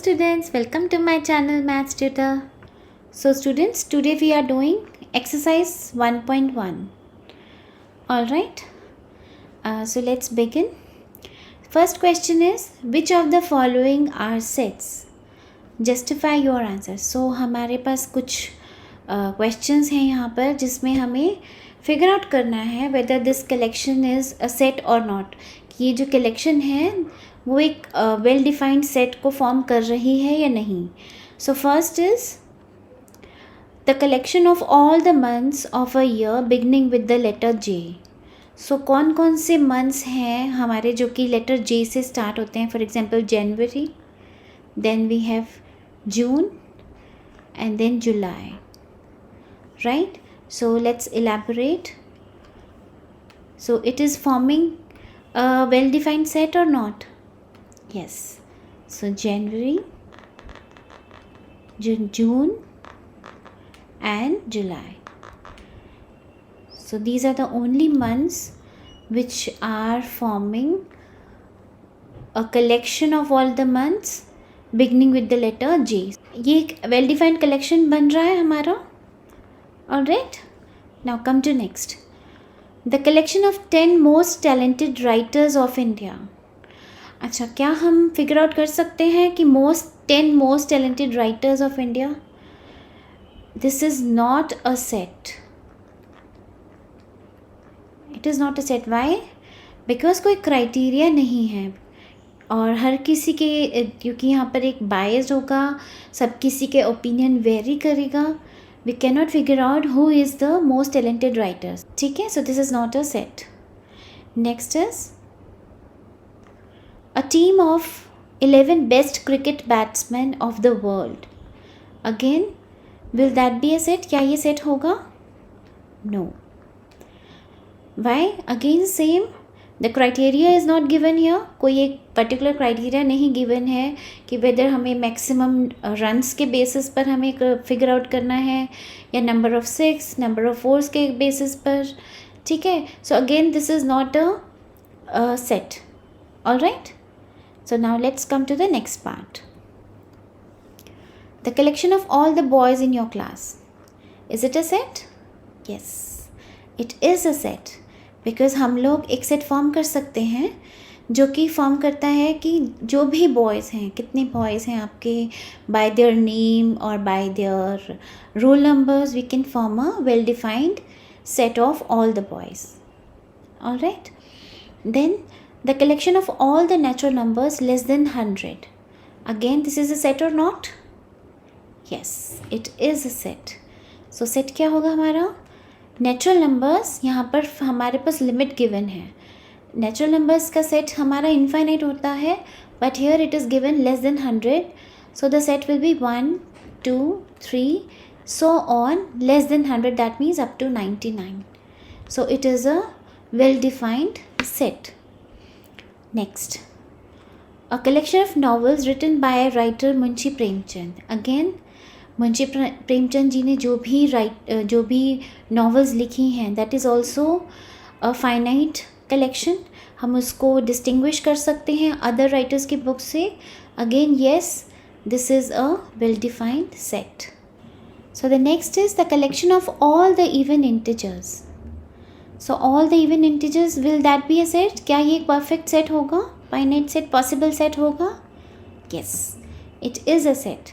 students, welcome to my channel Maths Tutor. So students, today we are doing exercise 1.1. Alright, so let's begin. First question is, which of the following are sets? Justify your answer. So हमारे पास कुछ questions हैं यहाँ पर जिसमें हमें figure out करना है whether this collection is a set or not. कि ये जो collection है वो एक वेल डिफाइंड सेट को फॉर्म कर रही है या नहीं. So first is the collection of all the months of a year beginning with the letter J. सो कौन कौन से मंथ्स हैं हमारे जो कि लेटर जे से स्टार्ट होते हैं. For example January, then we have June and then July. Right, so let's elaborate. So it is forming a well defined set or not? Yes. So January, June and July. So these are the only months which are forming a collection of all the months beginning with the letter J. ये एक well defined collection बन रहा है हमारा. Alright. Now come to next. The collection of 10 most talented writers of India. अच्छा, क्या हम figure out कर सकते हैं कि 10 most talented writers of India? This is not a set. It is not a set. Why? Because कोई criteria नहीं है और हर किसी के, क्योंकि यहाँ पर एक बायस होगा, सब किसी के ओपिनियन वेरी करेगा. We cannot figure out who is the most talented writers. ठीक है, so this is not a set. Next is a team of 11 best cricket batsmen of the world. Again, will that be a set? क्या ये set होगा? No. Why? Again same. The criteria is not given here. कोई एक particular criteria नहीं given है कि weather हमें maximum runs के बेसिस पर हमें फिगर आउट करना है या नंबर ऑफ 6, नंबर ऑफ 4 के बेसिस पर. ठीक है, so again this is not a set. Alright, so now let's come to the next part. The collection of all the boys in your class. Is it a set? Yes, it is a set. Because हम लोग एक set form कर सकते हैं जो कि form करता है कि जो भी बॉयज़ हैं, कितने बॉयज़ हैं आपके, बाय देयर नेम और by their roll numbers we can form a well defined set of all the boys. Alright, then the collection of all the natural numbers less than 100. Again, this is a set or not? Yes, it is a set. So set क्या होगा हमारा? Natural numbers, यहाँ पर हमारे पास limit given है. Natural numbers का set हमारा infinite होता है, but here it is given less than 100. So the set will be 1, 2, 3, so on, less than 100. That means up to 99. So it is a well-defined set. Next, a collection of novels written by a writer Munshi Premchand. Again, Munshi Premchand ji ने जो भी novels लिखी हैं, that is also a finite collection. हम उसको distinguish कर सकते हैं अदर राइटर्स की बुक से. Again yes, this is a well defined set. So the next is the collection of all the even integers. So all the even integers, will that be a set? क्या ये एक perfect set होगा, finite set, possible set होगा? Yes, it is a set.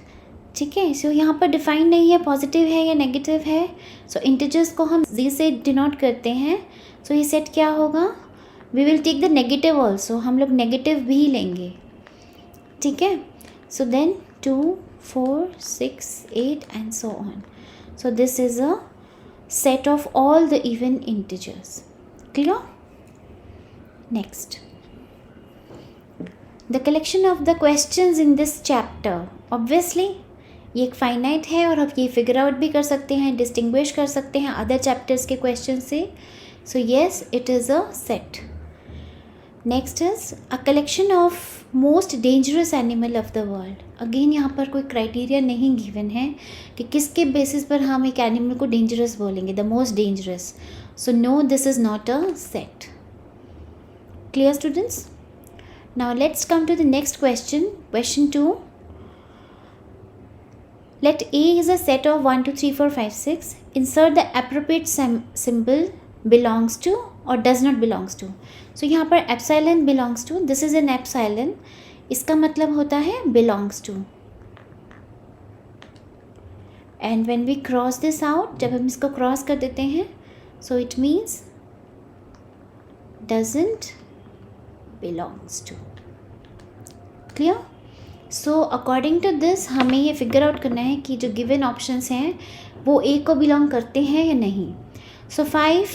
ठीक है, सो यहाँ पर define नहीं है पॉजिटिव है या नेगेटिव है. सो इंटीजर्स को हम जी से डिनोट करते हैं. सो ये सेट क्या होगा? We will take the negative also. हम लोग नेगेटिव भी लेंगे. ठीक है, so then 2, 4, 6, 8 and so on. So this is a set of all the even integers. Clear? Next, the collection of the questions in this chapter. Obviously ये एक finite है और हम ये फिगर आउट भी कर सकते हैं, डिस्टिंग्विश कर सकते हैं अदर चैप्टर्स के क्वेश्चन से. So yes, it is a set. Next is a collection of most dangerous animal of the world. Again यहाँ पर कोई क्राइटेरिया नहीं गिवन है कि किसके बेसिस पर हम एक एनिमल को डेंजरस बोलेंगे, the most dangerous. So no, this is not a set. Clear students? Now let's come to the next question, question 2. Let A is a set of 1 2 3 4 5 6. Insert the appropriate symbol belongs to or does not belongs to. So यहाँ पर epsilon belongs to, this is an epsilon, इसका मतलब होता है belongs to. And when we cross this out, जब हम इसको cross कर देते हैं, so it means doesn't belongs to. Clear? So according to this हमें ये फिगर आउट करना है कि जो गिवन ऑप्शंस हैं वो ए को बिलोंग करते हैं या नहीं. सो 5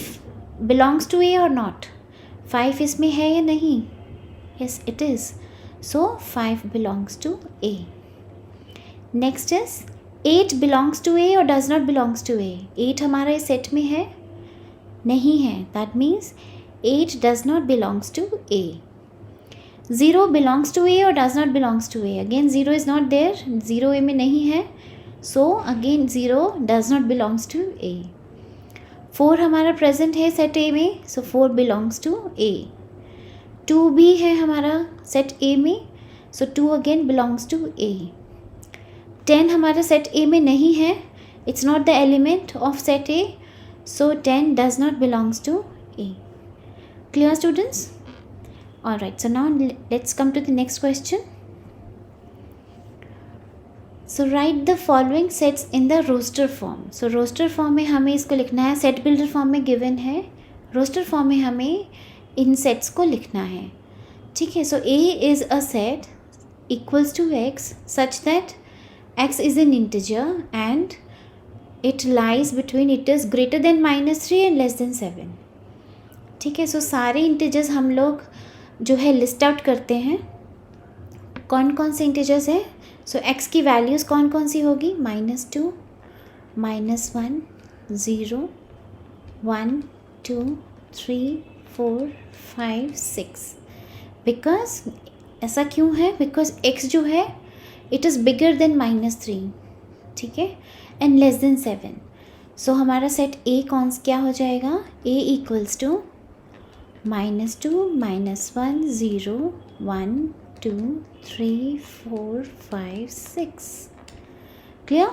बिलोंग्स टू ए और नॉट. 5 इसमें है या नहीं? Yes it is. So 5 belongs to A. Next is 8 belongs to A और does not belongs to A. 8 हमारे सेट में है? नहीं है. That means 8 does not belongs to A. 0 belongs to A or does not belongs to A. Again 0 is not there. 0 A में नहीं है. So again 0 does not belongs to A. 4 हमारा present है set A में. So 4 belongs to A. 2 भी है हमारा set A में. So 2 again belongs to A. 10 हमारा set A में नहीं है. It's not the element of set A. So 10 does not belongs to A. Clear students? Alright, so now let's come to the next question. So write the following sets in the roster form. So roster form में हमें इसको लिखना है. set builder form में given है. roster form में हमें इन sets को लिखना है. ठीक है. So A is a set equals to X such that X is an integer and it lies between, it is greater than -3 and less than 7. ठीक है. So सारे integers हम लोग जो है लिस्ट आउट करते हैं. कौन कौन से इंटीजर्स हैं? सो एक्स की वैल्यूज़ कौन कौन सी होगी? -2, -1, 0, 1, 2, 3, 4, 5, 6. बिकॉज ऐसा क्यों है? बिकॉज एक्स जो है इट इज़ बिगर देन -3. ठीक है. And less then 7. सो हमारा सेट ए कौन क्या हो जाएगा? ए equals to -2, -1, 0, 1, 2, 3, 4, 5, 6. Clear?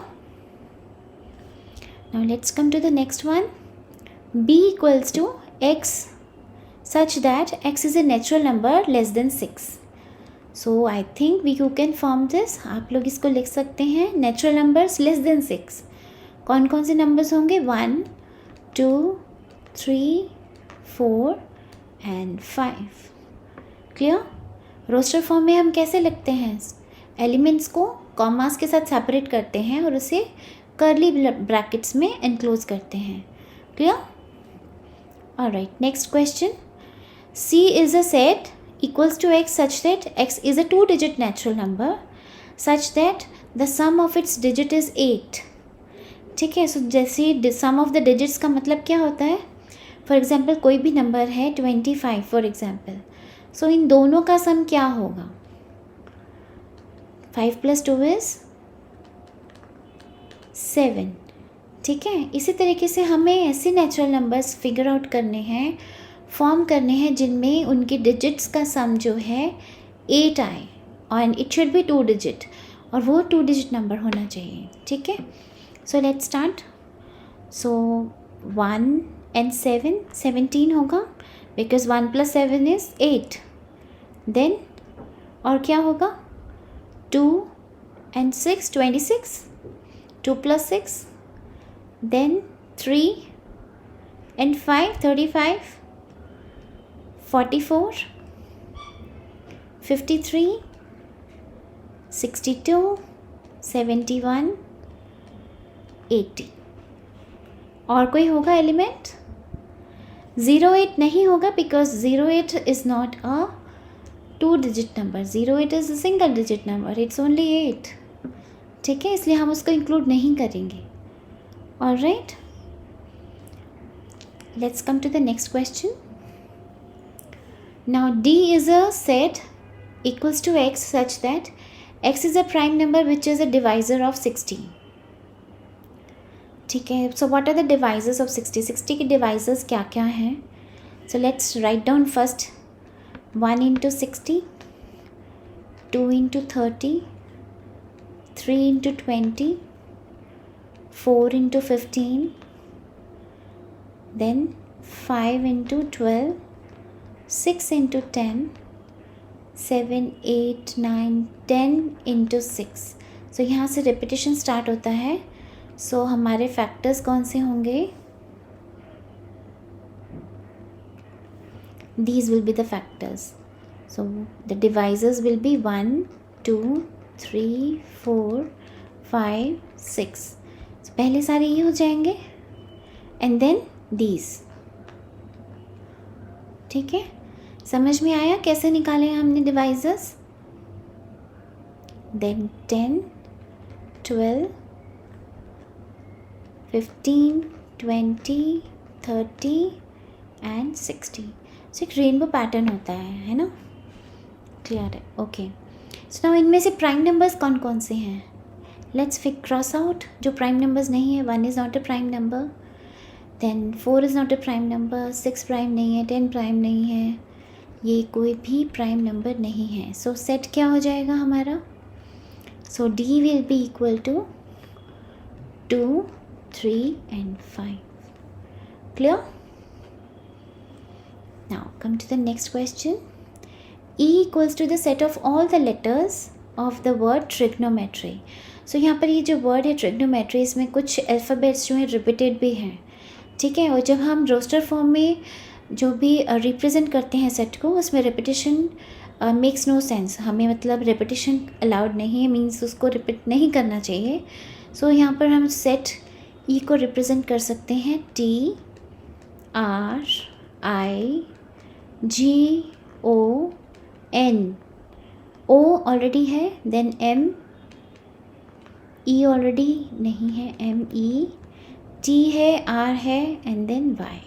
Now let's come to the next one. B equals to X such that X is a natural number less than 6. So I think you can form this. आप लोग इसको लिख सकते हैं natural numbers less than 6. कौन कौन से numbers होंगे? 1, 2, 3, 4 and 5. क्लियर? रोस्टर फॉर्म में हम कैसे लिखते हैं? एलिमेंट्स को कॉमास के साथ सेपरेट करते हैं और उसे कर्ली ब्रैकेट्स में एनक्लोज करते हैं. Clear? Alright, next question. C is a set equals to X such that X is a 2-digit natural number such that the sum of its digit is 8. ठीक है. सो जैसे सम ऑफ द डिजिट्स का मतलब क्या होता है? फॉर एग्ज़ाम्पल कोई भी नंबर है 25 फॉर एग्ज़ाम्पल. सो इन दोनों का सम क्या होगा? 5 + 2 इज़ 7. ठीक है. इसी तरीके से हमें ऐसे नेचुरल नंबर्स फिगर आउट करने हैं, फॉर्म करने हैं जिनमें उनके डिजिट्स का सम जो है 8 आए और इट शुड बी 2 डिजिट और वो 2 डिजिट नंबर होना चाहिए. ठीक है. So let's start. So 1 and 7, 17 होगा बिकॉज 1 + 7 इज़ 8. देन और क्या होगा? 2 and 6, 26. 2 + 6. Then 3 and 5, 35. 44. 53. 62. 71. 80. और कोई होगा एलिमेंट? 08 नहीं होगा because 08 is not a 2 digit number. 08 is a single digit number. It's only 8. ठीक है. इसलिए हम उसको इंक्लूड नहीं करेंगे. Alright, let's come to the next question. Now D is a set equals to X such that X is a prime number which is a divisor of 60. ठीक है. So what are the divisors of 60? 60 के divisors क्या क्या हैं? So let's write down first. 1 × 60, 2 × 30, 3 × 20, 4 into 15, then 5 into 12, 6 into 10, 7, 8, 9, 10 into 6. सो यहाँ से repetition start होता है. सो हमारे फैक्टर्स कौन से होंगे? These will be the factors. So the divisors will be 1, 2, 3, 4, 5, 6. So पहले सारे ये हो जाएंगे and then these. ठीक है, समझ में आया कैसे निकाले हमने डिवाइजर्स? Then 10, 12, 15, 20, 30 and 60. सो एक रेनबो पैटर्न होता है ना? क्लियर है? ओके. सो नाउ इनमें से प्राइम नंबर्स कौन कौन से हैं? Let's fix cross out. जो प्राइम नंबर्स नहीं है, 1 is not a prime number, then 4 is not a prime number, 6 prime नहीं है, 10 प्राइम नहीं है, ये कोई भी प्राइम नंबर नहीं है. सो सेट क्या हो जाएगा हमारा? So D will be equal to 2, 3 and 5. Clear? Now come to the next question. E equals to the set of all the letters of the word trigonometry. So यहाँ पर ये जो word है trigonometry, इसमें कुछ alphabets जो हैं repeated भी हैं. ठीक है, और जब हम roster form में जो भी represent करते हैं set को, उसमें repetition makes no sense. हमें मतलब repetition allowed नहीं है, means उसको repeat नहीं करना चाहिए. So यहाँ पर हम set E को represent कर सकते हैं T, R, I, G, O, N. O already है, देन M, E ऑलरेडी नहीं है, M, E, T है, R है एंड देन Y.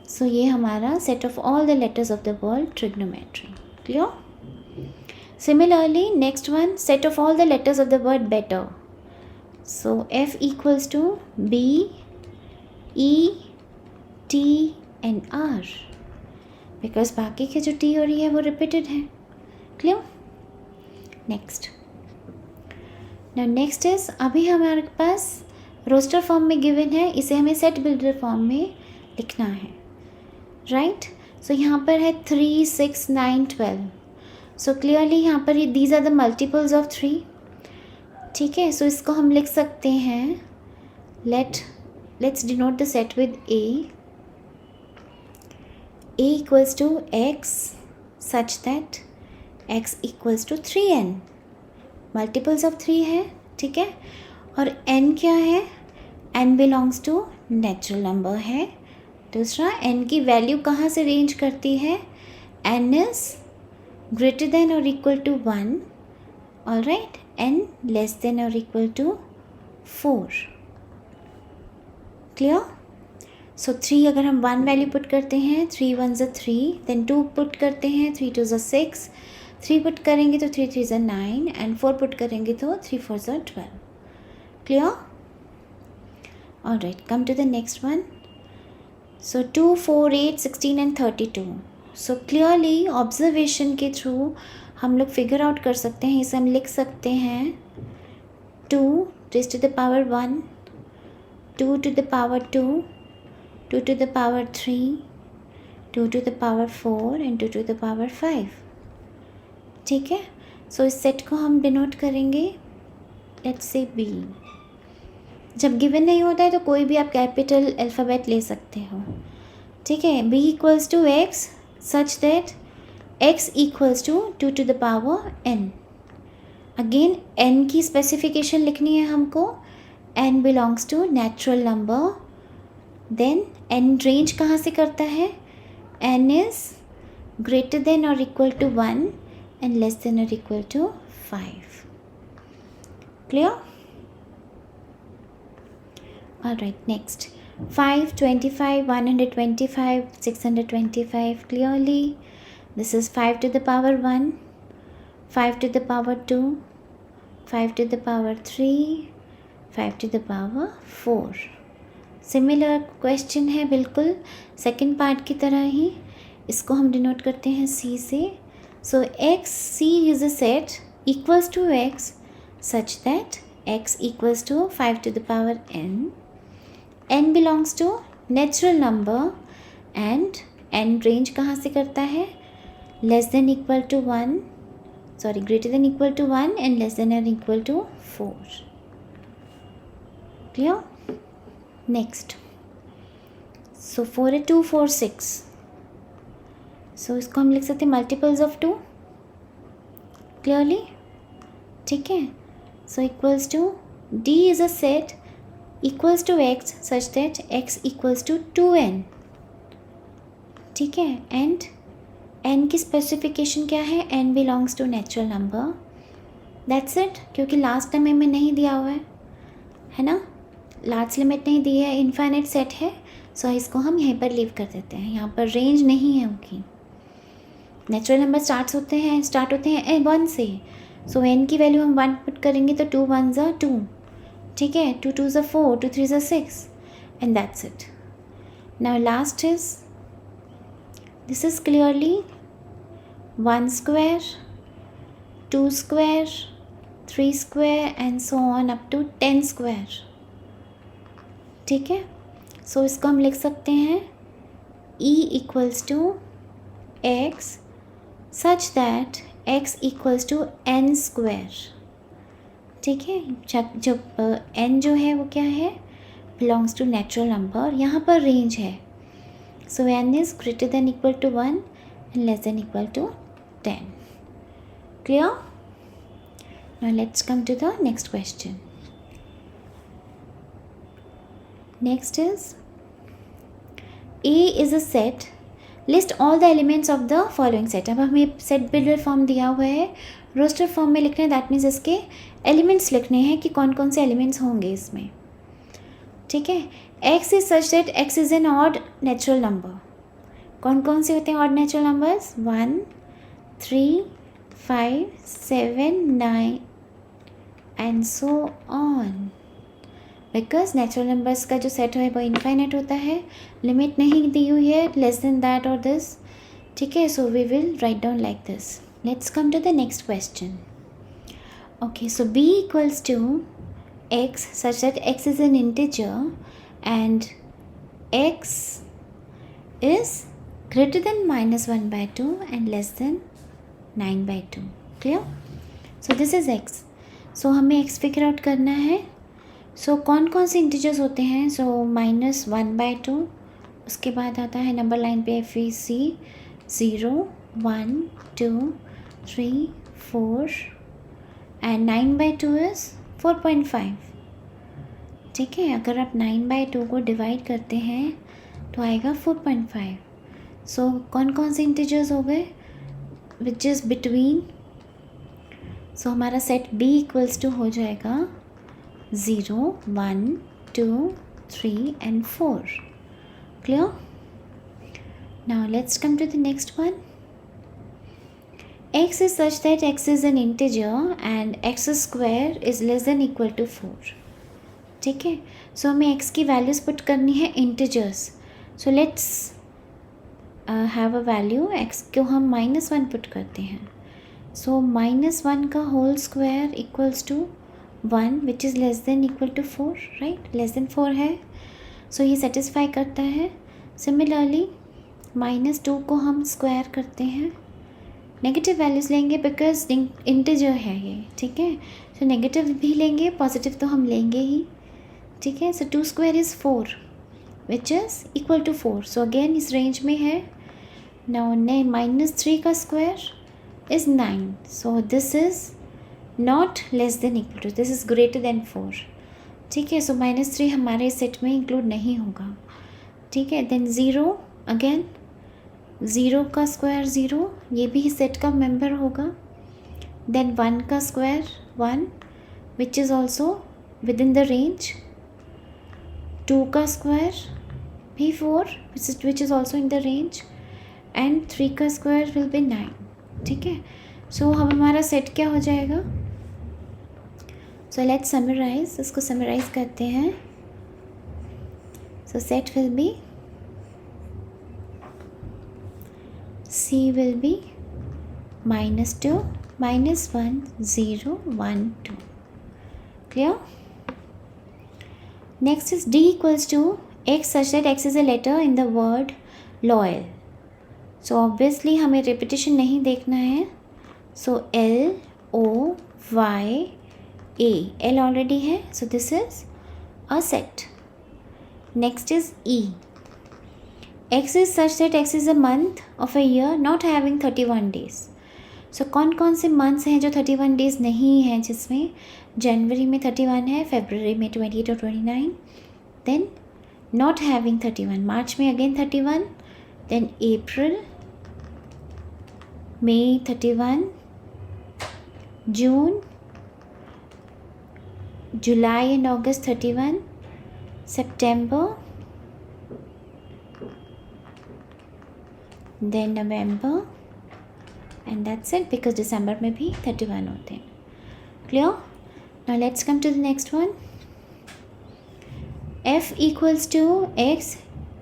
सो ये हमारा set of all the letters of the word trigonometry. Clear? Similarly next one, set of all the letters of the word better. So F equals to B, E, T and R. Because बाकी के जो T और ई है वो repeated है. Clear? Next. Now next is, अभी हमारे पास roster form में गिवन है, इसे हमें सेट बिल्डर फॉर्म में लिखना है. राइट? सो यहाँ पर है 3, 6, 9, 12. सो क्लियरली यहाँ पर these are the multiples of 3. ठीक है, सो इसको हम लिख सकते हैं, let's denote the set with A. A equals to X such that X equals to 3n. Multiples of 3 है. ठीक है, और n क्या है? n belongs to natural number है. दूसरा, n की वैल्यू कहाँ से रेंज करती है? n इज ग्रेटर देन और equal to 1. All right, n less than और इक्वल टू 4. क्लियर? सो 3 अगर हम 1 वैल्यू पुट करते हैं, 3 1 ज़ा 3, देन 2 पुट करते हैं, 3 2 ज़ा 6, 3 पुट करेंगे तो 3 3 ज़ा 9 एंड 4 पुट करेंगे तो 3 4 ज़ा 12. Clear? All right, come to the next one. So 2, 4, 8, 16 and 32. So clearly observation के थ्रू हम लोग फिगर आउट कर सकते हैं. इसे हम लिख सकते हैं 2 raised to the power 1, 2 to the power 2, 2 to the power 3, 2 to the power 4 and 2 to the power 5. ठीक है, सो इस सेट को हम डिनोट करेंगे, लेट्स से B. जब गिवन नहीं होता है तो कोई भी आप कैपिटल अल्फ़ाबेट ले सकते हो. ठीक है, B equals to X such that X equals to 2 to the power N. Again N की स्पेसिफिकेशन लिखनी है हमको. N belongs to natural number. Then n range कहाँ से करता है? n इज ग्रेटर देन और equal to 1 and less than और equal to 5. Clear? All right, next 5, 25, 125, 625. Clearly this is 5 to the power 1, 5 to the power 2, 5 to the power 3, 5 to the power 4. Similar question है बिल्कुल second part की तरह ही. इसको हम denote करते हैं C से. So X C is a set equals to X such that x equals to 5 to the power n belongs to natural number and n range कहाँ से करता है, less than equal to 1, sorry greater than equal to 1 and less than or equal to 4. Clear? Next, so 4 है 2 4 6, so इसको हम लिख सकते हैं मल्टीपल्स ऑफ 2 क्लियरली. ठीक है, so equals to D is a set equals to x such that x equals to 2n. ठीक है, एंड n की स्पेसिफिकेशन क्या है, n belongs to natural number. That's it, क्योंकि लास्ट टाइम में नहीं दिया हुआ है ना, लास्ट लिमिट नहीं दी है, इनफाइनाइट सेट है. सो इसको हम यहीं पर लीव कर देते हैं, यहाँ पर रेंज नहीं है उनकी. नेचुरल नंबर स्टार्ट होते हैं 1 से. सो n की वैल्यू हम 1 पुट करेंगे तो 2 1 ज़ा 2. ठीक है, 2 2 ज़ा 4, 2 3 ज़ा 6 and that's it. Now last is, this is clearly 1 square, 2 square, 3 square and so on up to 10 square. ठीक है, सो इसको हम लिख सकते हैं E equals to x such that x equals to n square. ठीक है, जब n जो है वो क्या है, belongs to natural number, यहाँ पर रेंज है. So n is greater than equal to 1 and less than equal to 10. Clear? Now let's come to the next question. Next is, A is a set, list all the elements of the following set. अब हमें set builder form दिया हुआ है, roster form में लिखना है, that means इसके elements लिखने हैं कि कौन कौन से एलिमेंट्स होंगे इसमें. ठीक है, x is such that x is an odd natural number. कौन कौन से होते हैं odd natural numbers, 1 3 5 7 9 and so on. Because natural numbers का जो सेट है वो इनफाइनाइट होता है, लिमिट नहीं दी हुई है लेस देन दैट और दिस. ठीक है, so we will write down like this. Let's come to the next question. Okay, so b equals to x such that x is an integer and x is greater than -1/2 and less than 9/2. Clear? So this is x. So हमें x figure out करना है. So कौन कौन से integers होते हैं, so -1/2, उसके बाद आता है नंबर लाइन पे FEC 0 1 2 3 4 एंड 9/2 इज़ 4.5. ठीक है, अगर आप 9/2 को डिवाइड करते हैं तो आएगा 4.5. सो कौन कौन से इंटीजर्स हो गए, विच इज़ बिटवीन. सो हमारा सेट B इक्वल्स टू हो जाएगा 0 1 2 3 and 4. Clear? Now let's come to the next one. x is such that x is an integer and x square is less than equal to 4. ठीक है, सो हमें x की values put करनी है integers. So let's have a value, x को हम -1 put करते हैं. सो -1 का whole square equals to 1 which is less than equal to 4, right, less than 4 है. सो ये सेटिस्फाई करता है. सिमिलरली -2 को हम स्क्वायर करते हैं, नेगेटिव वैल्यूज़ लेंगे बिकॉज इंटीजर है ये. ठीक है, सो नेगेटिव भी लेंगे, पॉजिटिव तो हम लेंगे ही. ठीक है, so 2 square is 4 which is equal to 4. So again इस रेंज में है. नाउ -3 का square is 9. So this is not less than equal to, this is greater than 4. ठीक है, सो -3 हमारे सेट में इंक्लूड नहीं होगा. ठीक है, देन 0 अगेन, 0 का स्क्वायर 0, ये भी सेट का मेंबर होगा. देन 1 का square 1 which is also with in the range. 2 का स्क्वायर भी 4 which is also in the range and 3 का स्क्वायर विल बी 9. ठीक है, सो अब हमारा सेट क्या हो जाएगा. सो लेट्स समराइज, इसको समराइज करते हैं. सो set will be C will be -2 -1 0 1 2. Clear? Next is D equals to X such that X is a letter in the word loyal. So obviously हमें repetition नहीं देखना है. So L O Y A. L already है. So this is a set. Next is E. X is such that X is a month of a year not having 31 days. So कौन कौन से months हैं जो 31 days नहीं हैं, जिसमें जनवरी में 31 है, फरवरी में 28 और 29, then not having 31, मार्च में again 31, then April, May 31, June, July and August 31, September, then November, and that's it, because December में भी 31 होते हैं. Clear? Now let's come to the next one. F equals to X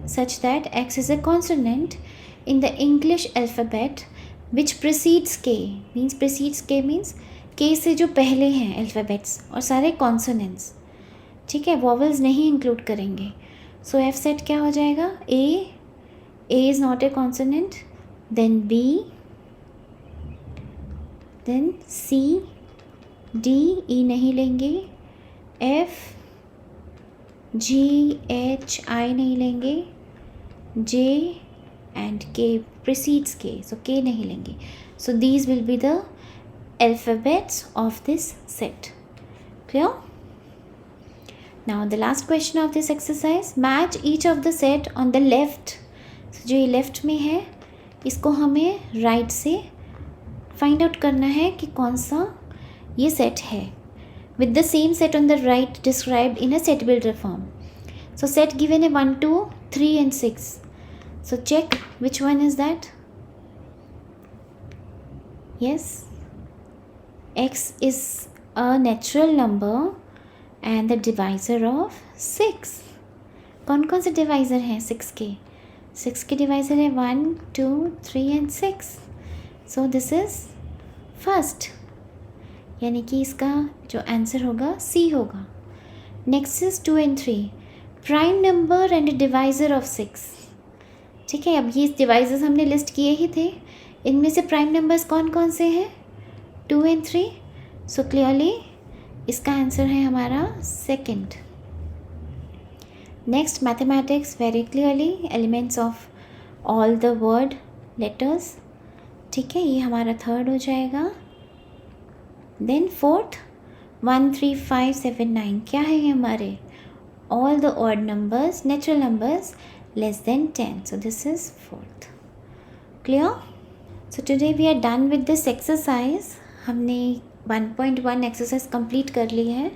such that X is a consonant in the English alphabet which precedes K. Means precedes K means K से जो पहले हैं alphabets और सारे consonants. ठीक है, vowels नहीं include करेंगे. So F set क्या हो जाएगा? A is not a consonant, then B, then C, D, E नहीं लेंगे, F, G, H, I नहीं लेंगे, J and K precedes K, so K नहीं लेंगे. So these will be the alphabets of this set. Clear? Now the last question of this exercise, match each of the set on the left. So जो ये left में है इसको हमें right से find out करना है कि कौन सा ये सेट है. With the same set on the right described in a set builder form. So set given है 1, 2, 3 and 6. So check which one is that. Yes, X is a natural number and the divisor of 6. कौन कौन से divisor हैं 6 के? 6 के divisor है 1, 2, 3 and 6. So this is first, यानी कि इसका जो आंसर होगा C होगा. Next is 2 and 3, prime number and divisor of 6. ठीक है, अब ये डिवाइज़र्स हमने लिस्ट किए ही थे. इनमें से प्राइम नंबर्स कौन कौन से हैं? 2 and 3. सो क्लियरली इसका आंसर है हमारा second. Next mathematics, very clearly elements of all the word letters. ठीक है, ये हमारा थर्ड हो जाएगा. देन फोर्थ 1, 3, 5, 7, 9 क्या है ये हमारे? All the odd numbers, natural numbers less than 10. So this is fourth. Clear? So today we are done with this exercise. हमने 1.1 एक्सरसाइज कंप्लीट कर ली है.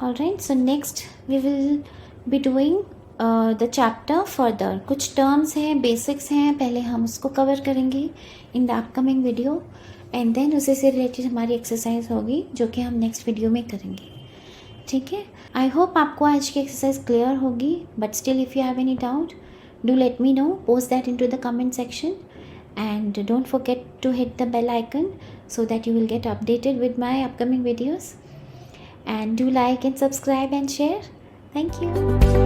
Alright, so next we will be doing the chapter further. कुछ terms हैं, basics हैं, पहले हम उसको कवर करेंगे in the upcoming video and then उसी से रिलेटेड हमारी एक्सरसाइज होगी जो कि हम नेक्स्ट वीडियो में करेंगे. ठीक है, आई होप आपको आज की एक्सरसाइज क्लियर होगी. But still if you have any doubt do let me know, post that into the comment section and don't forget to hit the bell icon so that you will get updated with my upcoming videos, and do like and subscribe and share. Thank you.